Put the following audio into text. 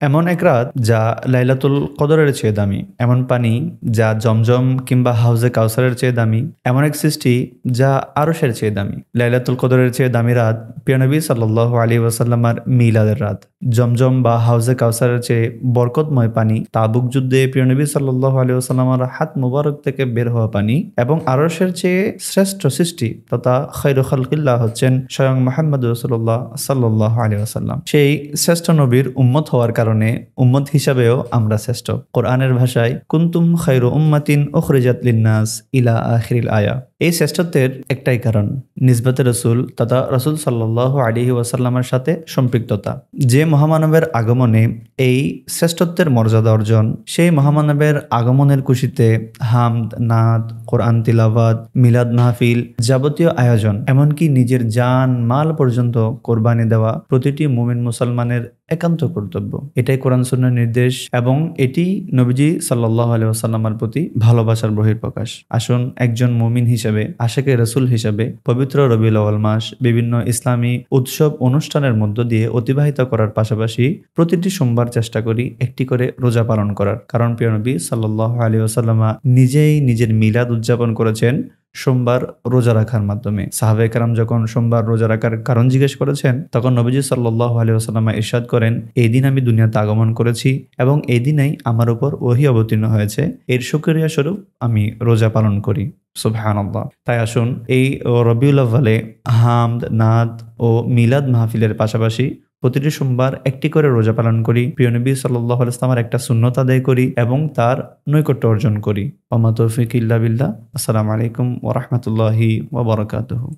এমন এক রাত যা লাইলাতুল কদরের চেয়ে দামি, এমন পানি যা জমজম কিংবা হাউজে কাউসারের চেয়ে দামি, এমন এক সৃষ্টি যা আরশের চেয়ে দামি। লাইলাতুল কদরের চেয়ে দামি রাত প্রিয়নবী সাল্লাল্লাহু আলাইহি ওয়াসাল্লামার মিলাদের রাত। জমজম বা হাউজে কাউসারের চেয়ে বরকতময় পানি, তাবুক যুদ্ধে প্রিয়নবী সাল্লাল্লাহু আলাইহি ওয়াসাল্লামার হাত মুবারক থেকে বের হওয়া পানি এবং আরশের চেয়ে শ্রেষ্ঠ সৃষ্টি তথা খায়রু খালকিল্লাহ হচ্ছেন স্বয়ং মুহাম্মদ রাসূলুল্লাহ সাল্লাল্লাহু আলাইহি ওয়াসাল্লাম। সেই শ্রেষ্ঠ নবীর উম্মত হওয়ার কারণে উম্মত হিসাবেও আমরা শ্রেষ্ঠ। কোরআনের ভাষায় কুনতুম খায়রু উম্মাতিন উখরিজাত লিন্নাস ইলা আখিরিল আয়া। এই শ্রেষ্ঠত্বের একটাই কারণ, নিসবতে রসুল তথা রসুল সাল্লাল্লাহু আলাইহি ওয়াসাল্লামের সাথে সম্পৃক্ততা। যে মহামানবের আগমনে এই শ্রেষ্ঠত্বের মর্যাদা অর্জন, সেই মহামানবের আগমনের খুশিতে হামদ, নাত, কোরআন তিলাওয়াত, মিলাদ মাহফিল, যাবতীয় আয়োজন, এমনকি নিজের জান মাল পর্যন্ত কোরবানি দেওয়া প্রতিটি মুমিন মুসলমানের একান্ত কর্তব্য। এটাই কোরআন সুন্নাহর নির্দেশ এবং এটি নবীজি সাল্লাল্লাহু আলাইহি ওয়াসাল্লামের প্রতি ভালোবাসার বহিঃপ্রকাশ। আসুন একজন মুমিন হিসেবে, আশিকে রাসূল হিসেবে পবিত্র রবিউল আউয়াল মাস বিভিন্ন ইসলামী উৎসব অনুষ্ঠানের মধ্য দিয়ে অতিবাহিত করার পাশাপাশি প্রতিটি সোমবার চেষ্টা করি একটি করে রোজা পালন করার। কারণ প্রিয় নবী সাল্লাল্লাহু আলাইহি ওয়াসাল্লাম নিজেই নিজের মিলাদ উদযাপন করেছেন সোমবার রোজা রাখার মাধ্যমে। সাহাবায়ে কেরাম যখন সোমবার রোজা রাখার কারণ জিজ্ঞেস করেছেন, তখন নবীজি সাল্লাল্লাহু আলাইহি ওয়াসাল্লাম ইরশাদ করেন, এই দিন আমি দুনিয়াতে আগমন করেছি এবং এই দিনেই আমার উপর ওহী অবতীর্ণ হয়েছে, এর শুকরিয়া স্বরূপ আমি রোজা পালন করি। সুবহানাল্লাহ। তাই আসুন এই রবিউল আউয়ালে হামদ, নাত ও মিলাদ মাহফিলের পাশাপাশি প্রতিটি সোমবার একটি করে রোজা পালন করি, প্রিয় নবী সাল্লাল্লাহু আলাইহি ওয়াসাল্লামের একটা সুন্নত আদায় করি এবং তার নৈকট্য অর্জন করি। ওয়া মা তৌফিক ইল্লা বিল্লাহ। আসসালামু আলাইকুম ওয়া রাহমাতুল্লাহি ওয়া বারাকাতুহু।